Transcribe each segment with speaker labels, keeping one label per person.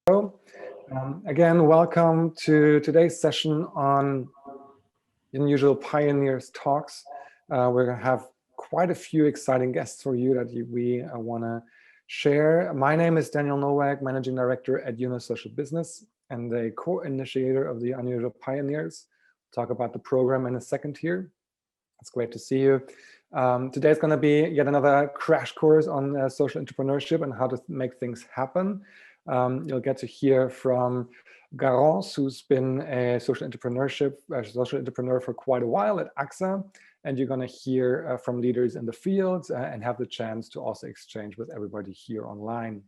Speaker 1: Again, welcome to today's session on Unusual Pioneers Talks. We're going to have quite a few exciting guests for you that we want to share. My name is Daniel Nowak, Managing Director at Social Business and a co-initiator of the Unusual Pioneers. We'll talk about the program in a second here. It's great to see you. Today is going to be yet another crash course on social entrepreneurship and how to make things happen. You'll get to hear from Garance, who's been a social entrepreneur for quite a while at AXA. And you're going to hear from leaders in the field and have the chance to also exchange with everybody here online.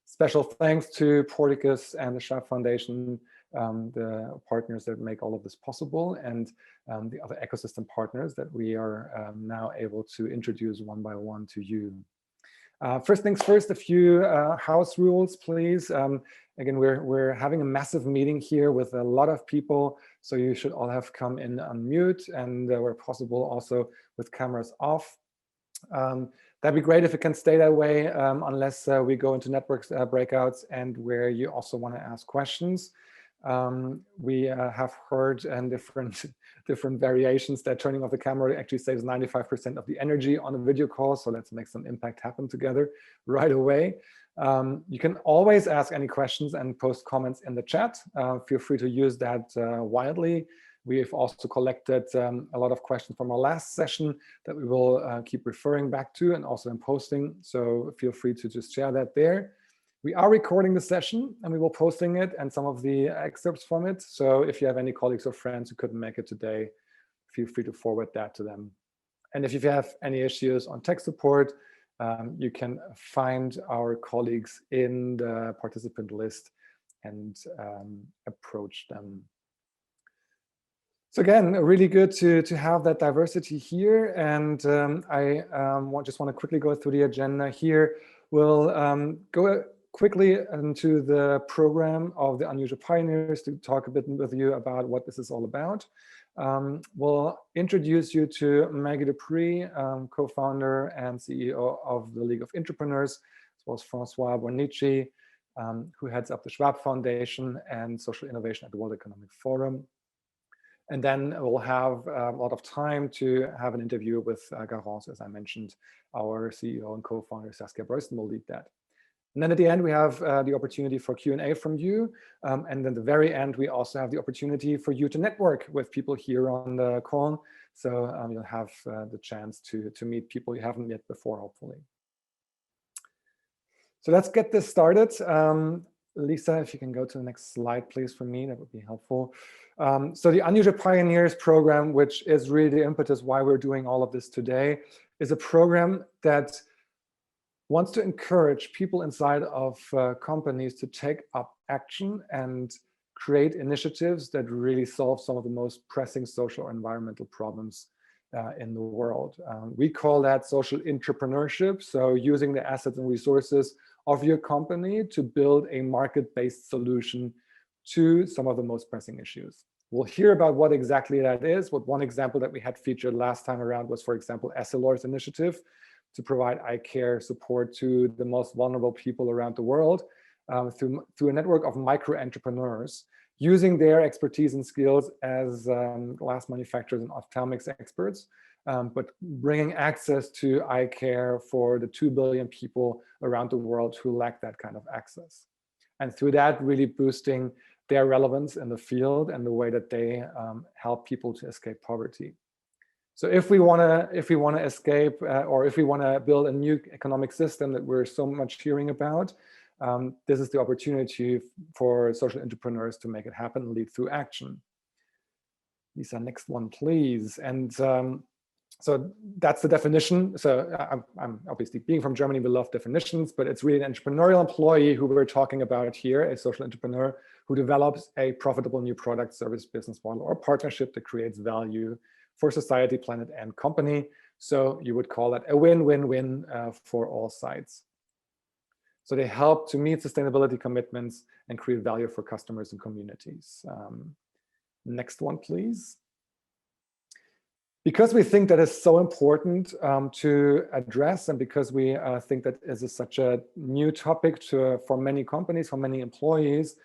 Speaker 1: Special thanks to Porticus and the Schwab Foundation, the partners that make all of this possible, and the other ecosystem partners that we are now able to introduce one by one to you. First things first, a few house rules, please. Again, we're having a massive meeting here with a lot of people, so you should all have come in on mute and where possible also with cameras off. That'd be great if it can stay that way, unless we go into networks breakouts and where you also want to ask questions. We have heard and different variations that turning off the camera actually saves 95% of the energy on a video call. So let's make some impact happen together right away. You can always ask any questions and post comments in the chat. Feel free to use that widely. We've also collected a lot of questions from our last session that we will keep referring back to and also in posting. So feel free to just share that there. We are recording the session and we will posting it and some of the excerpts from it. So if you have any colleagues or friends who couldn't make it today, feel free to forward that to them. And if you have any issues on tech support, you can find our colleagues in the participant list and approach them. So again, really good to have that diversity here. And I just want to quickly go through the agenda here. We'll go quickly into the program of the Unusual Pioneers to talk a bit with you about what this is all about. We'll introduce you to Maggie Dupree, co-founder and CEO of the League of Intrapreneurs, as well as Francois Bonici, who heads up the Schwab Foundation and social innovation at the World Economic Forum. And then we'll have a lot of time to have an interview with Garance, as I mentioned. Our CEO and co-founder Saskia Breusten will lead that. And then at the end, we have the opportunity for Q&A from you. And then at the very end, we also have the opportunity for you to network with people here on the call. So you'll have the chance to meet people you haven't met before, hopefully. So let's get this started. Lisa, if you can go to the next slide, please, for me, that would be helpful. So the Unusual Pioneers program, which is really the impetus why we're doing all of this today, is a program that wants to encourage people inside of companies to take up action and create initiatives that really solve some of the most pressing social or environmental problems in the world. We call that social intrapreneurship. So using the assets and resources of your company to build a market-based solution to some of the most pressing issues. We'll hear about what exactly that is. What one example that we had featured last time around was, for example, Essilor's initiative to provide eye care support to the most vulnerable people around the world through a network of micro-entrepreneurs, using their expertise and skills as glass manufacturers and ophthalmics experts, but bringing access to eye care for the 2 billion people around the world who lack that kind of access. And through that, really boosting their relevance in the field and the way that they help people to escape poverty. So if we want to escape or if we want to build a new economic system that we're so much hearing about, this is the opportunity for social entrepreneurs to make it happen and lead through action. Lisa, next one, please. And so that's the definition. So I'm obviously, being from Germany, we love definitions, but it's really an entrepreneurial employee who we're talking about here, a social entrepreneur who develops a profitable new product, service, business model, or partnership that creates value for society, planet, and company. So you would call that a win-win-win for all sides. So they help to meet sustainability commitments and create value for customers and communities. Next one, please. Because we think that is so important to address, and because we think that is such a new topic for many companies, for many employees,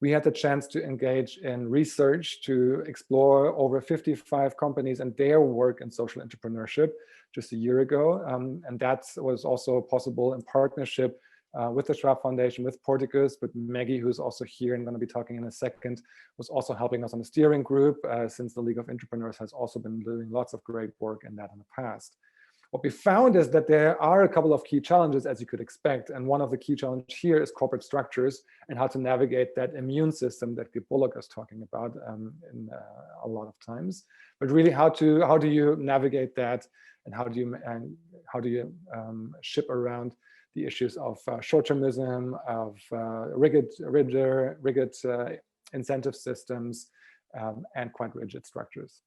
Speaker 1: we had the chance to engage in research to explore over 55 companies and their work in social entrepreneurship just a year ago. And that was also possible in partnership with the Schwab Foundation, with Portuguese, but Maggie, who's also here and going to be talking in a second, was also helping us on the steering group, since the League of Intrapreneurs has also been doing lots of great work in that in the past. What we found is that there are a couple of key challenges, as you could expect. And one of the key challenges here is corporate structures and how to navigate that immune system that Gib Bullock is talking about in a lot of times. But really, how do you navigate that, and how do you ship around the issues of short-termism, of rigid incentive systems, and quite rigid structures.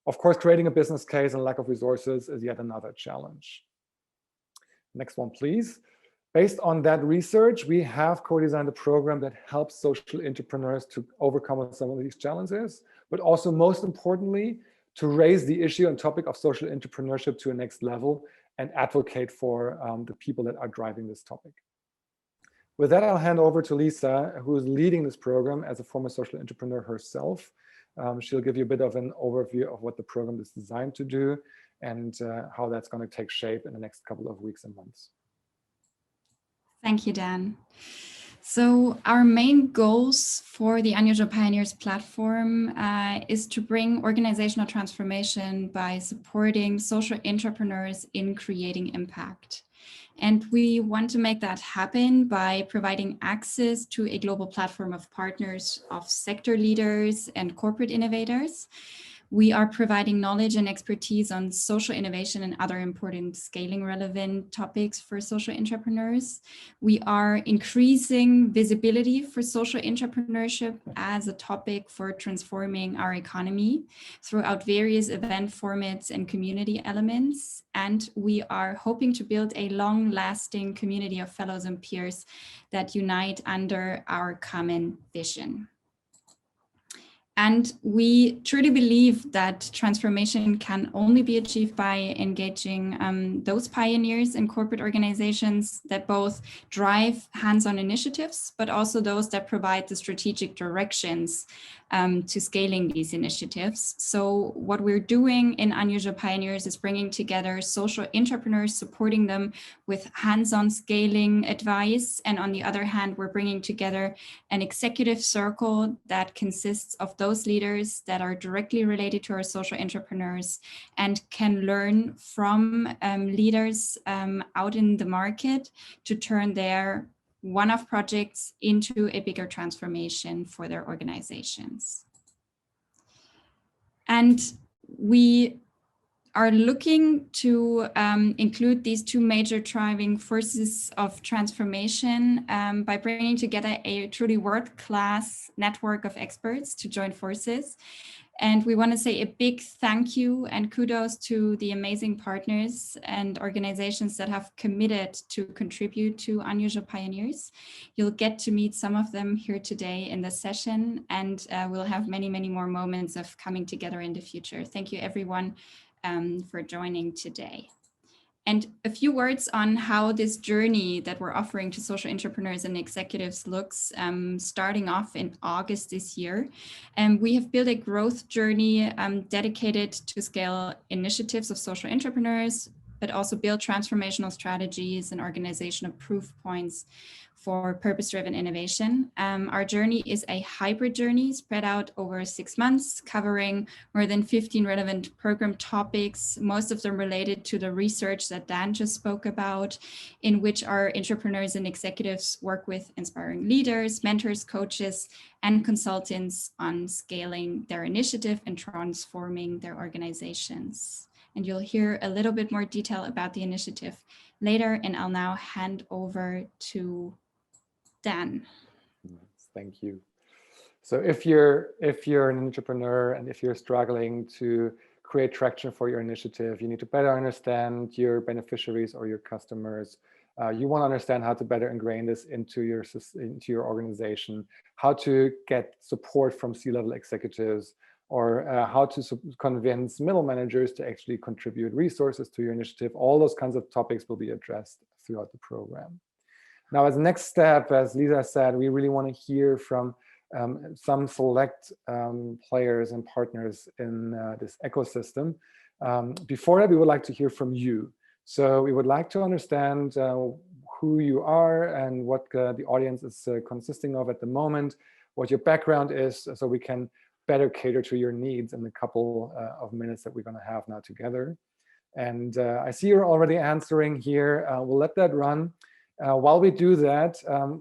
Speaker 1: Of course, creating a business case and lack of resources is yet another challenge. Next one, please. Based on that research, we have co-designed a program that helps social entrepreneurs to overcome some of these challenges, but also, most importantly, to raise the issue and topic of social entrepreneurship to a next level and advocate for the people that are driving this topic. With that, I'll hand over to Lisa, who is leading this program as a former social entrepreneur herself. She'll give you a bit of an overview of what the program is designed to do and how that's going to take shape in the next couple of weeks and months.
Speaker 2: Thank you, Dan. So our main goals for the Unusual Pioneers platform is to bring organizational transformation by supporting social entrepreneurs in creating impact. And we want to make that happen by providing access to a global platform of partners, of sector leaders and corporate innovators. We are providing knowledge and expertise on social innovation and other important scaling relevant topics for social entrepreneurs. We are increasing visibility for social entrepreneurship as a topic for transforming our economy throughout various event formats and community elements. And we are hoping to build a long-lasting community of fellows and peers that unite under our common vision. And we truly believe that transformation can only be achieved by engaging those pioneers in corporate organizations that both drive hands-on initiatives, but also those that provide the strategic directions to scaling these initiatives. So what we're doing in Unusual Pioneers is bringing together social entrepreneurs, supporting them with hands-on scaling advice. And on the other hand, we're bringing together an executive circle that consists of those leaders that are directly related to our social entrepreneurs and can learn from leaders out in the market to turn their one-off projects into a bigger transformation for their organizations. And we are looking to include these two major driving forces of transformation by bringing together a truly world-class network of experts to join forces. And we want to say a big thank you and kudos to the amazing partners and organizations that have committed to contribute to Unusual Pioneers. You'll get to meet some of them here today in the session, and we'll have many, many more moments of coming together in the future. Thank you, everyone, for joining today. And a few words on how this journey that we're offering to social entrepreneurs and executives looks, starting off in August this year. And we have built a growth journey dedicated to scale initiatives of social entrepreneurs, but also build transformational strategies and organizational proof points for purpose-driven innovation. Our journey is a hybrid journey spread out over 6 months, covering more than 15 relevant program topics, most of them related to the research that Dan just spoke about, in which our entrepreneurs and executives work with inspiring leaders, mentors, coaches, and consultants on scaling their initiative and transforming their organizations. And you'll hear a little bit more detail about the initiative later, and I'll now hand over to Dan.
Speaker 1: Thank you. So if you're an entrepreneur and if you're struggling to create traction for your initiative, you need to better understand your beneficiaries or your customers. You want to understand how to better ingrain this into your organization, how to get support from C-level executives or how to convince middle managers to actually contribute resources to your initiative. All those kinds of topics will be addressed throughout the program. Now, as a next step, as Lisa said, we really want to hear from some select players and partners in this ecosystem. Before that, we would like to hear from you. So we would like to understand who you are and what the audience is consisting of at the moment, what your background is, so we can better cater to your needs in the couple of minutes that we're going to have now together. And I see you're already answering here. We'll let that run. While we do that,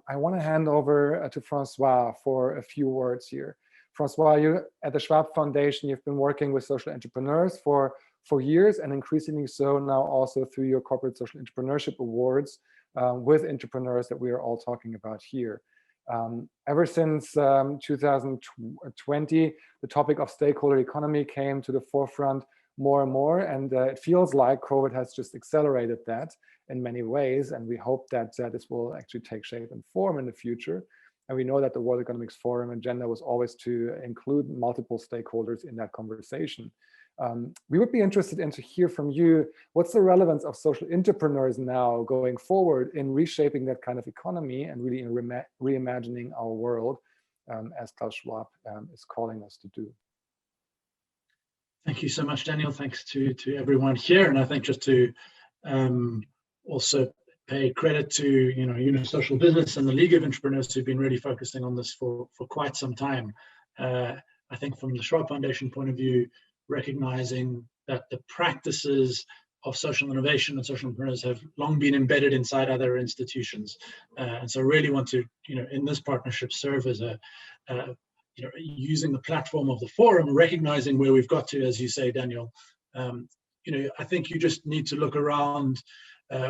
Speaker 1: I want to hand over to Francois for a few words here. Francois, you at the Schwab Foundation, you've been working with social entrepreneurs for years, and increasingly so now also through your Corporate Social Entrepreneurship Awards with intrapreneurs that we are all talking about here. Ever since 2020, the topic of stakeholder economy came to the forefront more and more, and it feels like COVID has just accelerated that in many ways, and we hope that this will actually take shape and form in the future. And we know that the World Economic Forum agenda was always to include multiple stakeholders in that conversation. We would be interested in to hear from you, what's the relevance of social entrepreneurs now going forward in reshaping that kind of economy and really in reimagining our world, as Klaus Schwab is calling us to do.
Speaker 3: Thank you so much, Daniel. Thanks to everyone here. And I think just to also pay credit to Social Business and the League of Intrapreneurs who've been really focusing on this for quite some time. I think from the Schwab Foundation point of view, recognizing that the practices of social innovation and social entrepreneurs have long been embedded inside other institutions. And so really want to, in this partnership, serve as a using the platform of the forum, recognizing where we've got to, as you say, Daniel. I think you just need to look around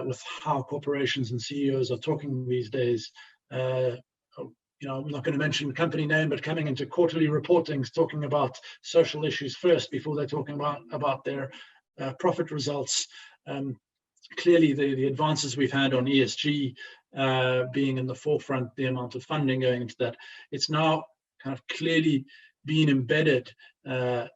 Speaker 3: with how corporations and CEOs are talking these days. I'm not going to mention company name, but coming into quarterly reportings, talking about social issues first before they're talking about their profit results. Clearly, the advances we've had on ESG being in the forefront, the amount of funding going into that, it's now kind of clearly being embedded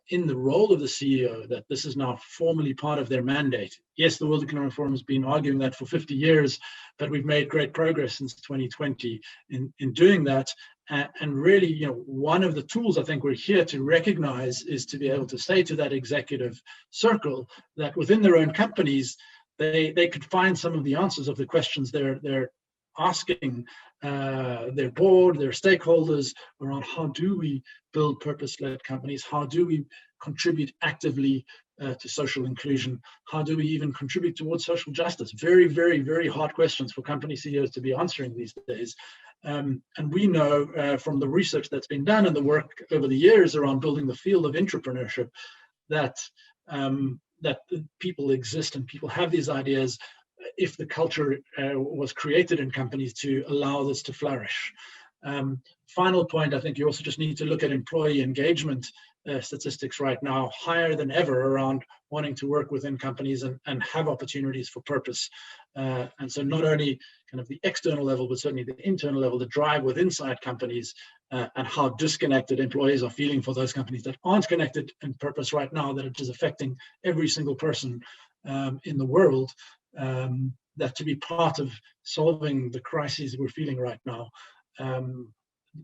Speaker 3: in the role of the CEO, that this is now formally part of their mandate. Yes, the World Economic Forum has been arguing that for 50 years, but we've made great progress since 2020 in doing that. And really, one of the tools I think we're here to recognize is to be able to say to that executive circle that within their own companies, they could find some of the answers of the questions they're asking their board, their stakeholders around how do we build purpose-led companies? How do we contribute actively to social inclusion? How do we even contribute towards social justice? Very, very, very hard questions for company CEOs to be answering these days. And we know from the research that's been done and the work over the years around building the field of intrapreneurship that people exist and people have these ideas if the culture was created in companies to allow this to flourish. Final point, I think you also just need to look at employee engagement statistics right now, higher than ever around wanting to work within companies and have opportunities for purpose. And so not only kind of the external level, but certainly the internal level, the drive within inside companies and how disconnected employees are feeling for those companies that aren't connected in purpose right now, that it is affecting every single person in the world. That to be part of solving the crises we're feeling right now,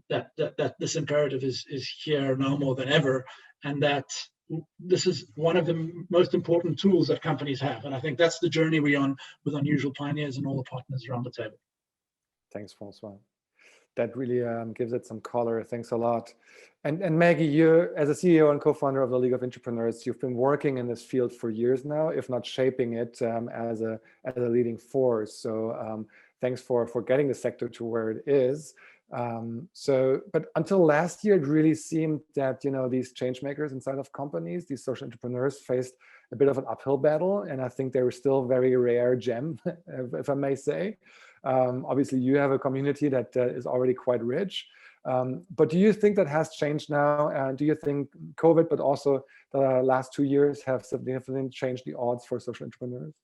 Speaker 3: that this imperative is here now more than ever, and that this is one of the most important tools that companies have. And I think that's the journey we're on with Unusual Pioneers and all the partners around the table.
Speaker 1: Thanks, Francois. That really gives it some color. Thanks a lot. And Maggie, you, as a CEO and co-founder of the League of Intrapreneurs, you've been working in this field for years now, if not shaping it as a leading force. So thanks for getting the sector to where it is. But until last year, it really seemed that these change makers inside of companies, these social entrepreneurs, faced a bit of an uphill battle, and I think they were still a very rare gem, if I may say. Obviously, you have a community that is already quite rich. But do you think that has changed now? Do you think COVID, but also the last 2 years, have significantly changed the odds for social entrepreneurs?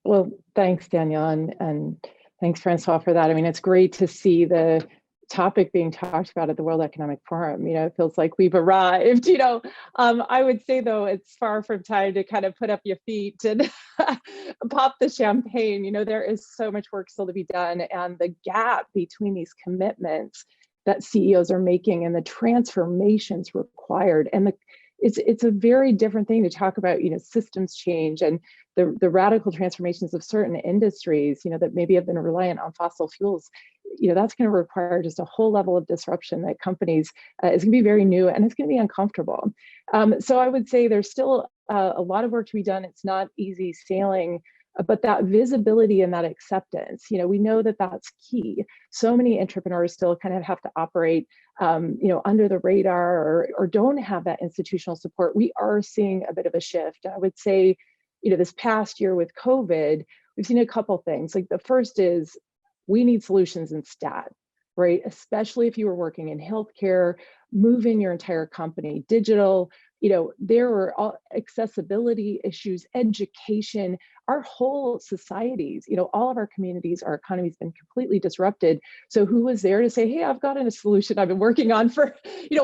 Speaker 4: Well, thanks, Daniel, and thanks, Francois, for that. I mean, it's great to see the topic being talked about at the World Economic Forum. It feels like we've arrived. I would say, though, it's far from time to kind of put up your feet and pop the champagne. There is so much work still to be done, and the gap between these commitments that CEOs are making and the transformations required, and it's a very different thing to talk about, systems change and the radical transformations of certain industries, that maybe have been reliant on fossil fuels. That's going to require just a whole level of disruption that companies is going to be very new, and it's going to be uncomfortable. So I would say there's still a lot of work to be done. It's not easy sailing, but that visibility and that acceptance, we know that that's key. So many entrepreneurs still kind of have to operate, under the radar or don't have that institutional support. We are seeing a bit of a shift. I would say, this past year with COVID, we've seen a couple things. Like the first is we need solutions in stat, right? Especially if you were working in healthcare, moving your entire company digital. There were all accessibility issues, education, our whole societies, all of our communities, our economy's been completely disrupted. So who was there to say, hey, I've got a solution I've been working on for,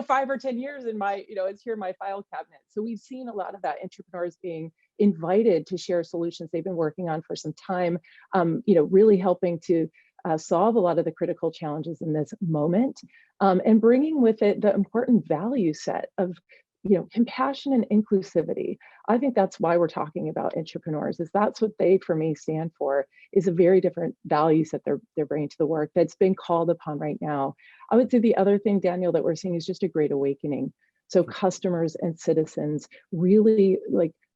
Speaker 4: 5 or 10 years in my, it's here in my file cabinet. So we've seen a lot of that, entrepreneurs being invited to share solutions they've been working on for some time, really helping to solve a lot of the critical challenges in this moment, and bringing with it the important value set of compassion and inclusivity. I think that's why we're talking about entrepreneurs, is that's what they, for me, stand for, is a very different value set they're bringing to the work that's been called upon right now. I would say the other thing, Daniel, that we're seeing is just a great awakening. So customers and citizens really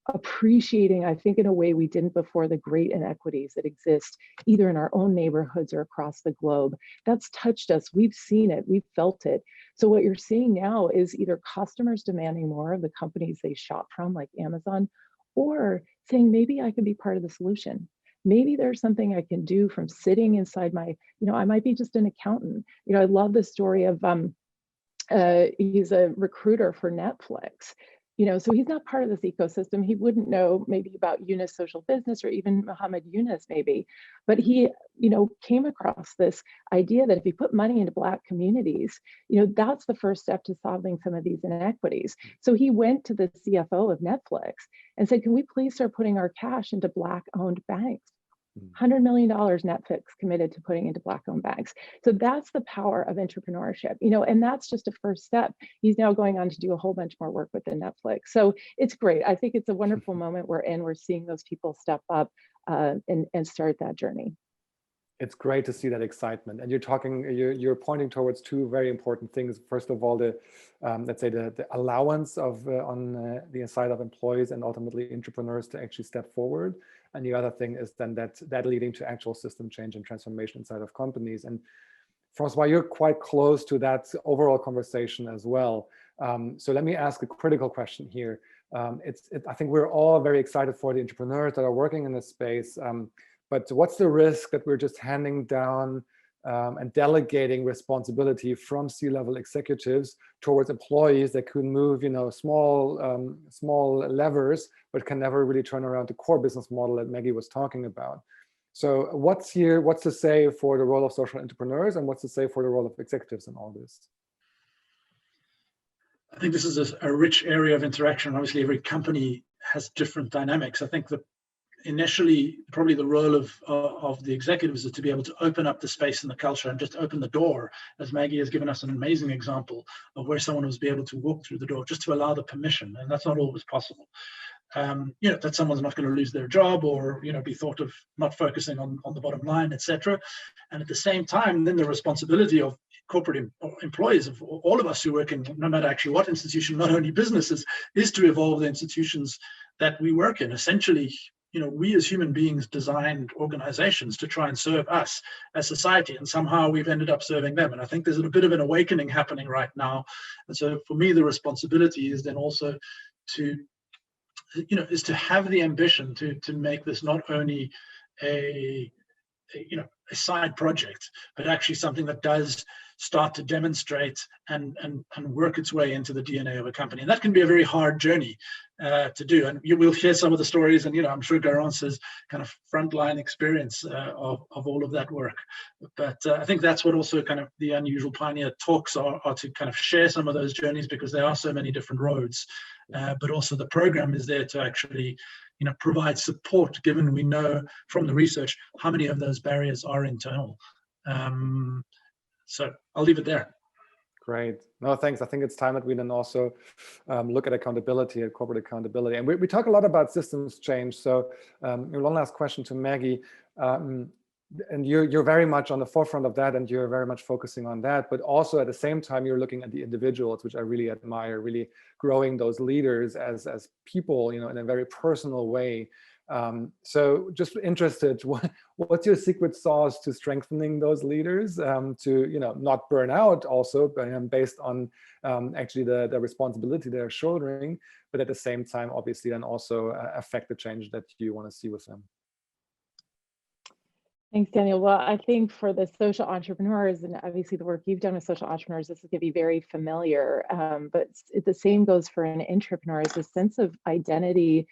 Speaker 4: appreciating, I think in a way we didn't before, the great inequities that exist either in our own neighborhoods or across the globe. That's touched us. We've seen it. We've felt it. So what you're seeing now is either customers demanding more of the companies they shop from, like Amazon, or saying, maybe I could be part of the solution. Maybe there's something I can do from sitting inside my, I might be just an accountant. I love the story of, he's a recruiter for Netflix. So he's not part of this ecosystem. He wouldn't know maybe about Yunus Social Business or even Muhammad Yunus maybe, but he, came across this idea that if you put money into Black communities, that's the first step to solving some of these inequities. So he went to the CFO of Netflix and said, can we please start putting our cash into Black-owned banks? $100 million Netflix committed to putting into Black-owned banks. So that's the power of entrepreneurship, and that's just a first step. He's now going on to do a whole bunch more work within Netflix. So it's great. I think it's a wonderful moment we're in. We're seeing those people step up and start that journey.
Speaker 1: It's great to see that excitement, and you're pointing towards two very important things. First of all, the let's say the allowance of on the side of employees and ultimately entrepreneurs to actually step forward, and the other thing is then that leading to actual system change and transformation inside of companies. And Francois, you're quite close to that overall conversation as well. So let me ask a critical question here. I think we're all very excited for the entrepreneurs that are working in this space. But what's the risk that we're just handing down and delegating responsibility from C-level executives towards employees that could move, small levers, but can never really turn around the core business model that Maggie was talking about? So what's to say for the role of social entrepreneurs, and what's to say for the role of executives in all this?
Speaker 3: I think this is a rich area of interaction. Obviously, every company has different dynamics. I think that initially, probably the role of the executives is to be able to open up the space and the culture and just open the door, as Maggie has given us an amazing example of where someone was able to walk through the door, just to allow the permission. And that's not always possible. That someone's not going to lose their job or, be thought of not focusing on the bottom line, etc. And at the same time, then the responsibility of corporate employees, of all of us who work in no matter actually what institution, not only businesses, is to evolve the institutions that we work in. Essentially, we as human beings designed organizations to try and serve us as society, and somehow we've ended up serving them. And I think there's a bit of an awakening happening right now. And so for me, the responsibility is then also to, is to have the ambition to make this not only a side project, but actually something that does start to demonstrate and work its way into the DNA of a company. And that can be a very hard journey to do. And you will hear some of the stories, and I'm sure Garance has kind of frontline experience of all of that work. But I think that's what also kind of the Unusual Pioneer talks are to kind of share some of those journeys, because there are so many different roads. But also the program is there to actually provide support, given we know from the research how many of those barriers are internal. So I'll leave it there.
Speaker 1: Great. No, thanks. I think it's time that we then also look at accountability, at corporate accountability. And we talk a lot about systems change. So one last question to Maggie. And you're very much on the forefront of that, and you're very much focusing on that. But also at the same time, you're looking at the individuals, which I really admire, really growing those leaders as people, in a very personal way. So just interested, what's your secret sauce to strengthening those leaders to not burn out also, but based on actually the responsibility they're shouldering, but at the same time obviously then also affect the change that you want to see with them?
Speaker 4: Thanks, Daniel. Well, I think for the social entrepreneurs, and obviously the work you've done with social entrepreneurs, this is going to be very familiar, but the same goes for an intrapreneur, is a sense of identity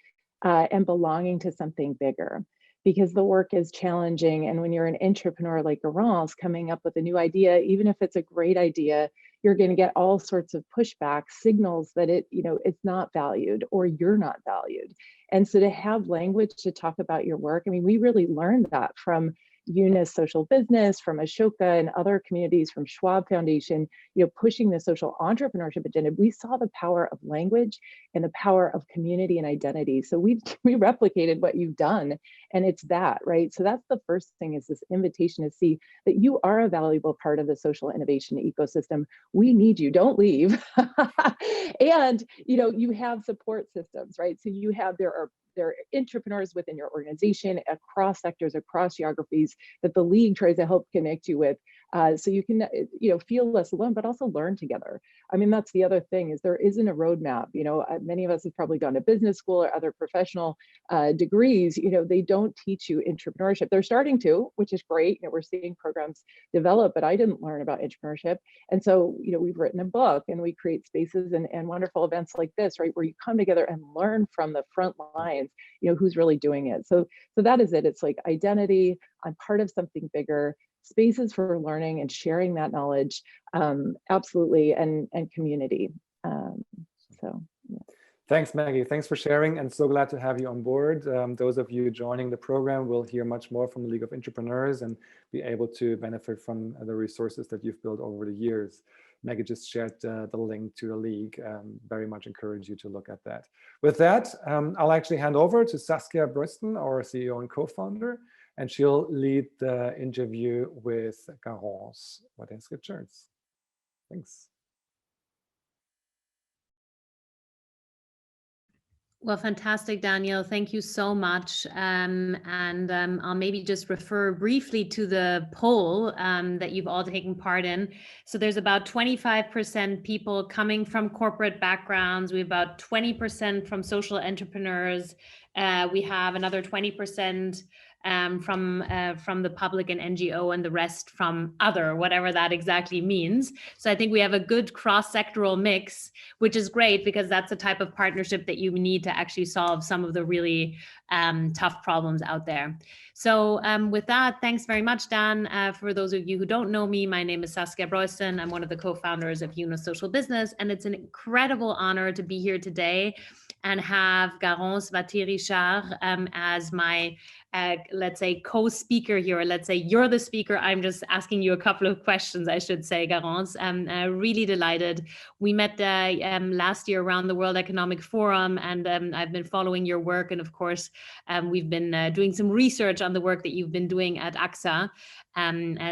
Speaker 4: and belonging to something bigger, because the work is challenging. And when you're an intrapreneur like Garance, coming up with a new idea, even if it's a great idea, you're going to get all sorts of pushback signals that it's not valued, or you're not valued. And so to have language to talk about your work, I mean, we really learned that from Eunice Social Business, from Ashoka and other communities, from Schwab Foundation, pushing the social entrepreneurship agenda. We saw the power of language and the power of community and identity. So we replicated what you've done, and it's that, right? So that's the first thing, is this invitation to see that you are a valuable part of the social innovation ecosystem. We need you, don't leave. And, you have support systems, right? So there are intrapreneurs within your organization, across sectors, across geographies, that the league tries to help connect you with, so you can feel less alone, but also learn together. I mean, that's the other thing, is there isn't a roadmap. Many of us have probably gone to business school or other professional degrees. They don't teach you intrapreneurship. They're starting to, which is great. We're seeing programs develop, but I didn't learn about intrapreneurship. And so we've written a book, and we create spaces and wonderful events like this, right, where you come together and learn from the front lines, who's really doing it. So that is it. It's like identity, I'm part of something bigger, spaces for learning and sharing that knowledge, absolutely, and community. So yeah.
Speaker 1: Thanks, Maggie. Thanks for sharing, and so glad to have you on board. Those of you joining the program will hear much more from the League of Intrapreneurs and be able to benefit from the resources that you've built over the years. Maggie just shared the link to the League. Very much encourage you to look at that. With that, I'll actually hand over to Saskia Brösten, our CEO and co-founder, and she'll lead the interview with Garance Wattez-Richard. Thanks.
Speaker 5: Well, fantastic, Daniel. Thank you so much. I'll maybe just refer briefly to the poll that you've all taken part in. So there's about 25% people coming from corporate backgrounds. We have about 20% from social entrepreneurs. We have another 20% from the public and NGO, and the rest from other, whatever that exactly means. So I think we have a good cross-sectoral mix, which is great, because that's the type of partnership that you need to actually solve some of the really tough problems out there. So with that, thanks very much, Dan. For those of you who don't know me, my name is Saskia Brösten. I'm one of the co-founders of Eunice Social Business, and it's an incredible honor to be here today and have Garance Wattez-Richard as my let's say co-speaker here. Let's say you're the speaker. I'm just asking you a couple of questions, I should say, Garance. I'm really delighted. We met last year around the World Economic Forum, and I've been following your work. And of course, we've been doing some research on the work that you've been doing at AXA.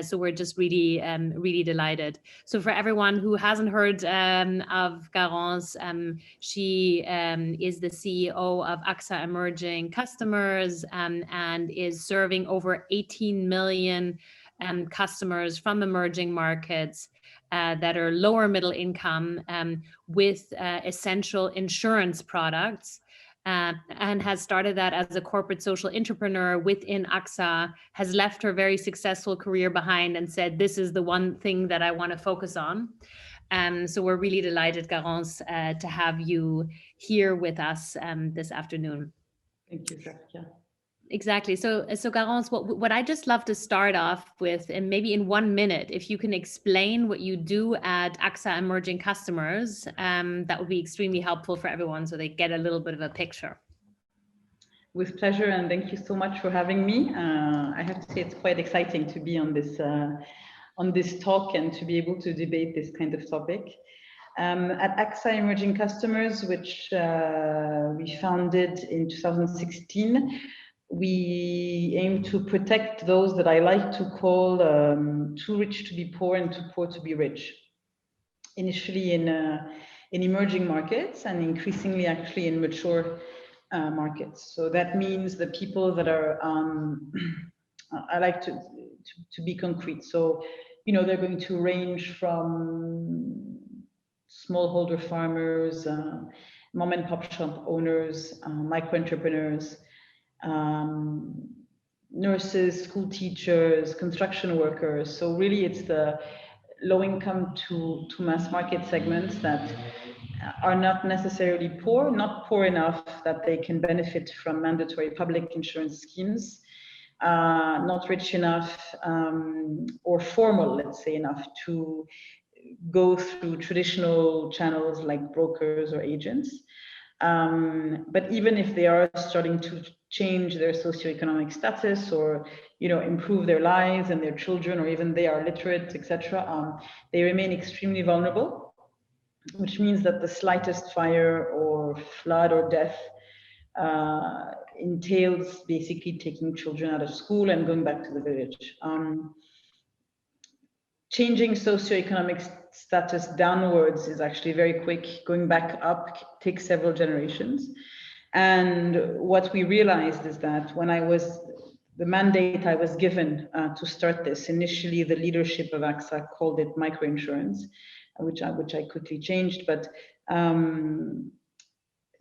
Speaker 5: So we're just really, really delighted. So for everyone who hasn't heard of Garance, she is the CEO of AXA Emerging Customers, and is serving over 18 million customers from emerging markets that are lower middle income with essential insurance products. and has started that as a corporate social entrepreneur within AXA, has left her very successful career behind and said, this is the one thing that I want to focus on. So we're really delighted, Garance, to have you here with us this afternoon.
Speaker 6: Thank you, Saskia.
Speaker 5: Exactly. So Garance, what I just love to start off with, and maybe in 1 minute, if you can explain what you do at AXA Emerging Customers, that would be extremely helpful for everyone so they get a little bit of a picture.
Speaker 6: With pleasure, and thank you so much for having me. I have to say it's quite exciting to be on this talk and to be able to debate this kind of topic. At AXA Emerging Customers, which we founded in 2016, we aim to protect those that I like to call too rich to be poor and too poor to be rich. Initially in emerging markets and increasingly actually in mature markets. So that means the people that are, I like to be concrete. So, you know, they're going to range from smallholder farmers, mom and pop shop owners, micro-entrepreneurs, nurses, school teachers, construction workers. So really it's the low income to mass market segments that are not necessarily poor, not poor enough that they can benefit from mandatory public insurance schemes, not rich enough or formal, let's say, enough to go through traditional channels like brokers or agents. But even if they are starting to change their socioeconomic status or, you know, improve their lives and their children, or even they are literate, etc., they remain extremely vulnerable, which means that the slightest fire or flood or death entails basically taking children out of school and going back to the village. Changing socioeconomic status downwards is actually very quick. Going back up takes several generations. And what we realized is that when the mandate I was given to start this, initially the leadership of AXA called it microinsurance, which I quickly changed, but the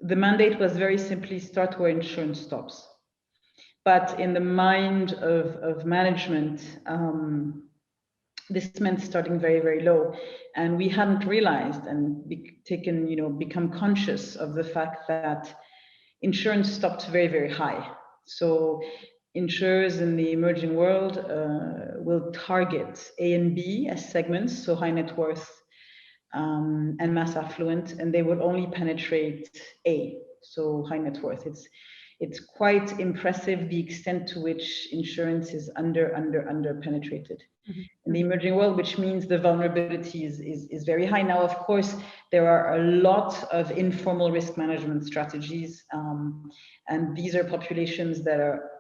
Speaker 6: mandate was very simply start where insurance stops. But in the mind of management, this meant starting very, very low. And we hadn't realized and become conscious of the fact that insurance stopped very, very high. So insurers in the emerging world will target A and B as segments, so high net worth and mass affluent, and they would only penetrate A, so high net worth. It's quite impressive the extent to which insurance is under penetrated in the emerging world, which means the vulnerability is very high. Now, of course, there are a lot of informal risk management strategies, and these are populations that are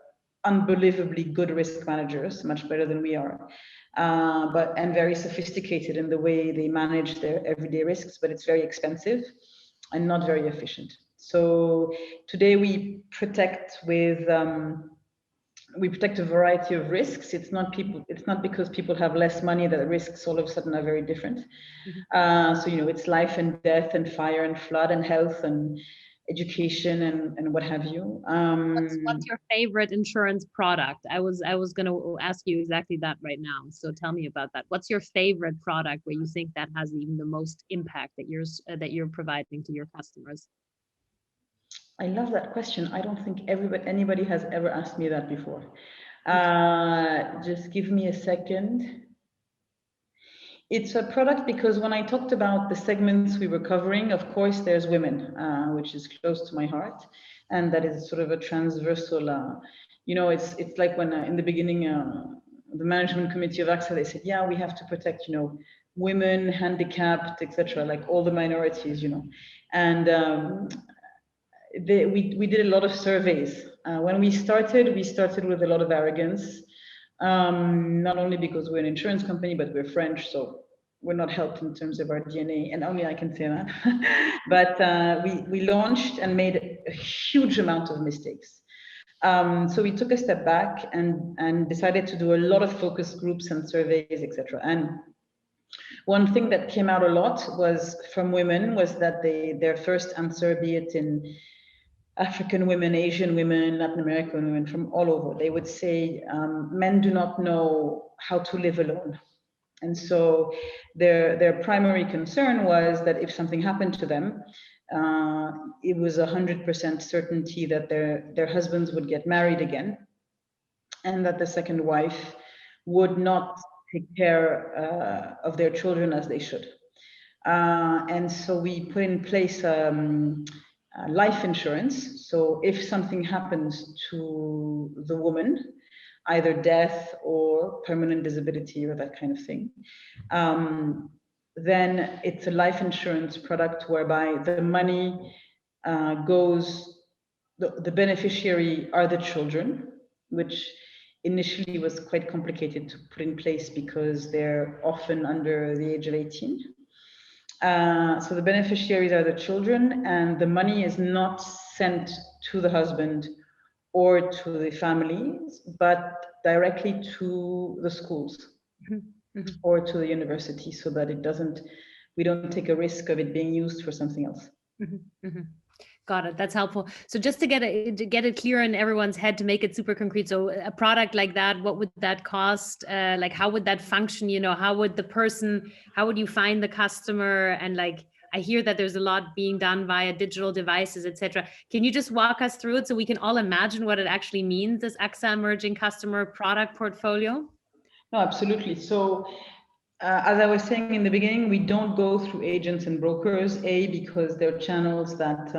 Speaker 6: unbelievably good risk managers, much better than we are, and very sophisticated in the way they manage their everyday risks, but it's very expensive and not very efficient. So today we protect a variety of risks. It's not because people have less money that the risks all of a sudden are very different. So, you know, it's life and death and fire and flood and health and education and what have you.
Speaker 5: What's your favorite insurance product? I was going to ask you exactly that right now. So tell me about that. What's your favorite product where you think that has even the most impact that you're providing to your customers?
Speaker 6: I love that question. I don't think anybody has ever asked me that before. Just give me a second. It's a product because when I talked about the segments we were covering, of course, there's women, which is close to my heart. And that is sort of a transversal, it's like when in the beginning, the management committee of AXA, they said, yeah, we have to protect, women, handicapped, etc., like all the minorities, And we did a lot of surveys. When we started with a lot of arrogance, not only because we're an insurance company, but we're French, so we're not helped in terms of our DNA, and only I can say that. But we launched and made a huge amount of mistakes. So we took a step back and decided to do a lot of focus groups and surveys, etc. And one thing that came out a lot was from women was that their first answer, be it in African women, Asian women, Latin American women from all over. They would say men do not know how to live alone. And so their primary concern was that if something happened to them, it was 100% certainty that their husbands would get married again, and that the second wife would not take care of their children as they should. And so we put in place life insurance. So if something happens to the woman, either death or permanent disability or that kind of thing, then it's a life insurance product whereby the money goes, the beneficiary are the children, which initially was quite complicated to put in place because they're often under the age of 18. So the beneficiaries are the children, and the money is not sent to the husband or to the families, but directly to the schools or to the university, so that we don't take a risk of it being used for something else.
Speaker 5: Got it. That's helpful. So just to get it clear in everyone's head, to make it super concrete. So a product like that, what would that cost? Like, how would that function? You know, how would you find the customer? And like, I hear that there's a lot being done via digital devices, etc. Can you just walk us through it so we can all imagine what it actually means, this AXA Emerging Customer product portfolio?
Speaker 6: No, absolutely. So as I was saying in the beginning, we don't go through agents and brokers, because they're channels that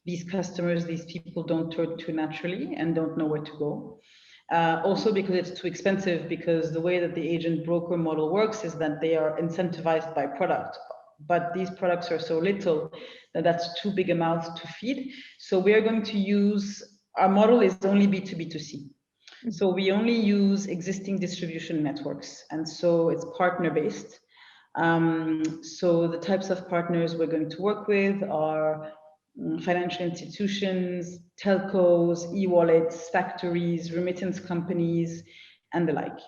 Speaker 6: these people don't turn to naturally and don't know where to go. Also because it's too expensive, because the way that the agent broker model works is that they are incentivized by product. But these products are so little that that's too big a mouth to feed. So we are going to use, our model is only B2B2C. So we only use existing distribution networks. And so it's partner-based. So the types of partners we're going to work with are financial institutions, telcos, e-wallets, factories, remittance companies, and the like.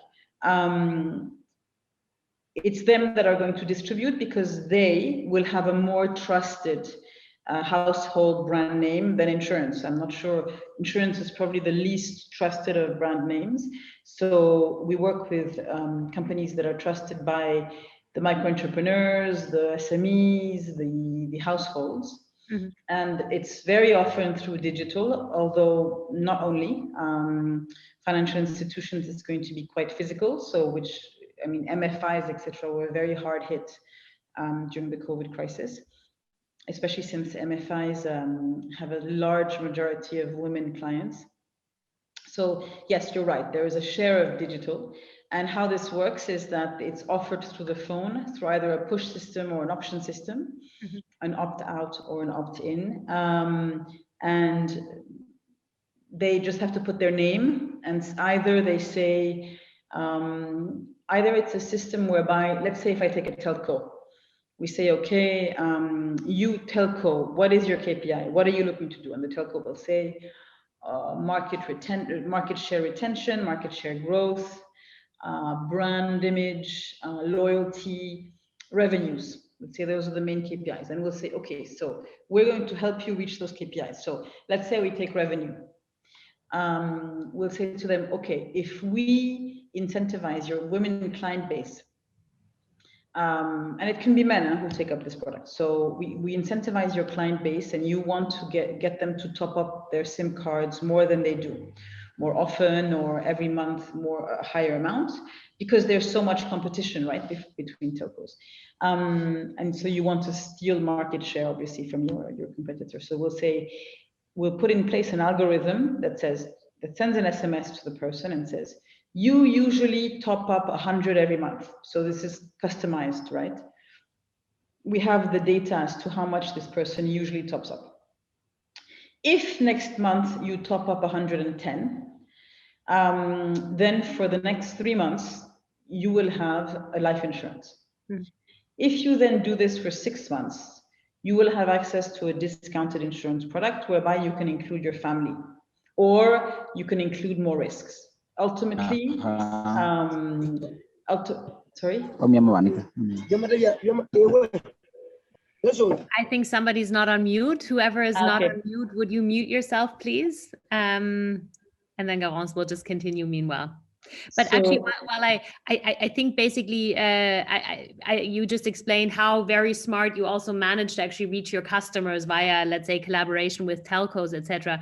Speaker 6: It's them that are going to distribute, because they will have a more trusted household brand name than insurance. I'm not sure. Insurance is probably the least trusted of brand names. So we work with companies that are trusted by the micro-entrepreneurs, the SMEs, the households. And it's very often through digital, although not only. Financial institutions is going to be quite physical. So MFIs, etc., were very hard hit during the COVID crisis, especially since MFIs have a large majority of women clients. So yes, you're right, there is a share of digital. And how this works is that it's offered through the phone, through either a push system or an option system, an opt-out or an opt-in. And they just have to put their name, and either they say, either it's a system whereby, let's say if I take a telco, we say, okay, you telco, what is your KPI? What are you looking to do? And the telco will say market share retention, market share growth, brand image, loyalty, revenues. Let's say those are the main KPIs. And we'll say, okay, so we're going to help you reach those KPIs. So let's say we take revenue. We'll say to them, okay, if we incentivize your women client base, and it can be men who take up this product. So we incentivize your client base, and you want to get them to top up their SIM cards more than they do, more often, or every month, a higher amount, because there's so much competition, right, between telcos. And so you want to steal market share, obviously, from your competitor. So we'll put in place an algorithm that sends an SMS to the person and says, you usually top up 100 every month. So this is customized, right? We have the data as to how much this person usually tops up. If next month you top up 110, then for the next 3 months, you will have a life insurance. If you then do this for 6 months, you will have access to a discounted insurance product whereby you can include your family, or you can include more risks. Ultimately, sorry?
Speaker 5: I think somebody's not on mute. Whoever is not
Speaker 6: Okay.
Speaker 5: on mute, would you mute yourself, please? And then Garance will just continue meanwhile. But actually, while I think basically, you just explained how very smart you also managed to actually reach your customers via, let's say, collaboration with telcos, etc.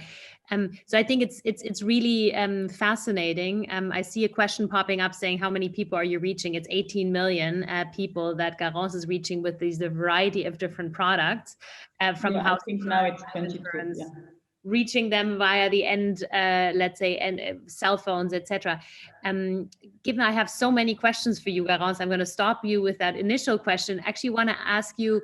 Speaker 5: So I think it's really fascinating. I see a question popping up saying, how many people are you reaching? It's 18 million people that Garance is reaching with these a variety of different products from
Speaker 6: I think now it's 22. Yeah.
Speaker 5: Reaching them via the end, let's say, and cell phones, etc. Given I have so many questions for you, Garance, I'm going to stop you with that initial question. Actually, want to ask you,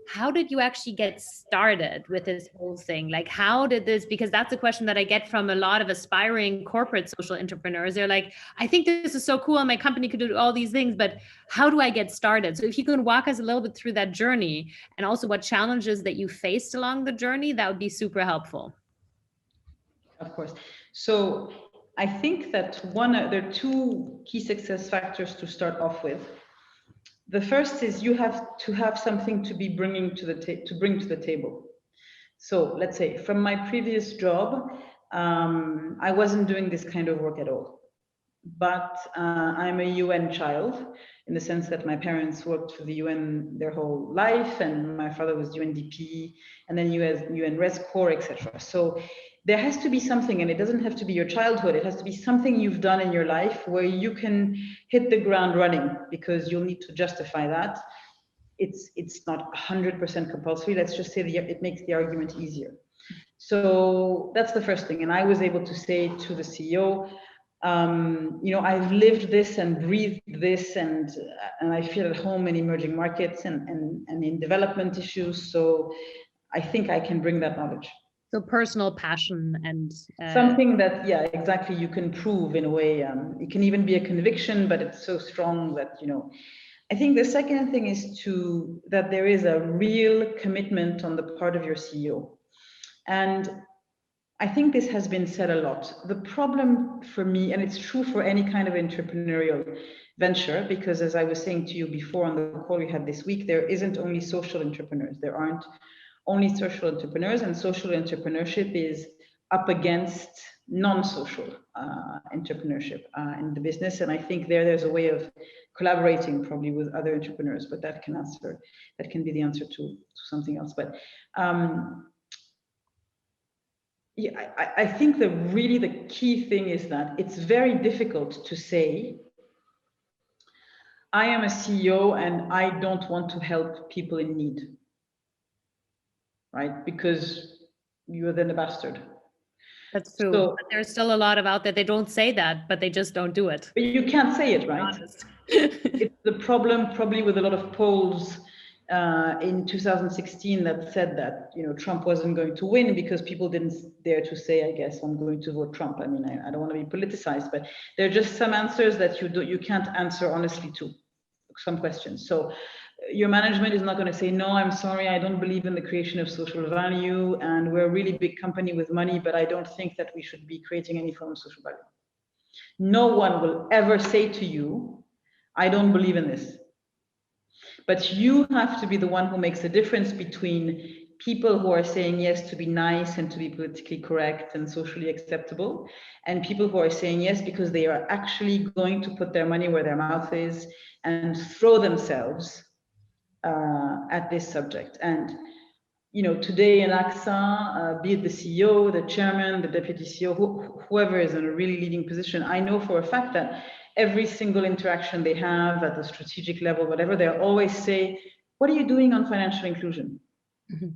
Speaker 5: how did you actually get started with this whole thing? Like, how did this, because that's a question that I get from a lot of aspiring corporate social entrepreneurs. They're like, I think this is so cool, my company could do all these things, but how do I get started? So if you can walk us a little bit through that journey, and also what challenges that you faced along the journey, that would be super helpful.
Speaker 6: Of course. So I think that there are two key success factors to start off with. The first is you have to have something to be bring to the table. So let's say from my previous job, I wasn't doing this kind of work at all. But I'm a UN child in the sense that my parents worked for the UN their whole life, and my father was UNDP, and then UN Res Corps, etc. So there has to be something, and it doesn't have to be your childhood. It has to be something you've done in your life where you can hit the ground running, because you'll need to justify that. It's not 100% compulsory. Let's just say it makes the argument easier. So that's the first thing. And I was able to say to the CEO, I've lived this and breathed this, and I feel at home in emerging markets and in development issues. So I think I can bring that knowledge.
Speaker 5: So personal passion and
Speaker 6: something that, yeah, exactly, you can prove in a way. It can even be a conviction, but it's so strong that, I think the second thing is that there is a real commitment on the part of your CEO. And I think this has been said a lot. The problem for me, and it's true for any kind of entrepreneurial venture, because as I was saying to you before on the call we had this week, there isn't only social entrepreneurs. There aren't only social entrepreneurs, and social entrepreneurship is up against non-social entrepreneurship in the business. And I think there's a way of collaborating probably with other entrepreneurs, but that can be the answer to something else. But yeah, I think the key thing is that it's very difficult to say, I am a CEO and I don't want to help people in need. Right? Because you are then a bastard.
Speaker 5: That's true.
Speaker 6: So,
Speaker 5: but there's still a lot about that. They don't say that, but they just don't do it.
Speaker 6: But you can't say it, right? It's the problem probably with a lot of polls in 2016 that said that, Trump wasn't going to win because people didn't dare to say, I guess, I'm going to vote Trump. I mean, I don't want to be politicized, but there are just some answers that you can't answer honestly to some questions. So your management is not going to say, no, I'm sorry, I don't believe in the creation of social value, and we're a really big company with money, but I don't think that we should be creating any form of social value. No one will ever say to you, I don't believe in this. But you have to be the one who makes a difference between people who are saying yes to be nice and to be politically correct and socially acceptable, and people who are saying yes because they are actually going to put their money where their mouth is and throw themselves at this subject. And today in AXA, be it the CEO, the chairman, the deputy CEO, whoever is in a really leading position, I know for a fact that every single interaction they have at the strategic level, whatever, they'll always say, what are you doing on financial inclusion? Mm-hmm.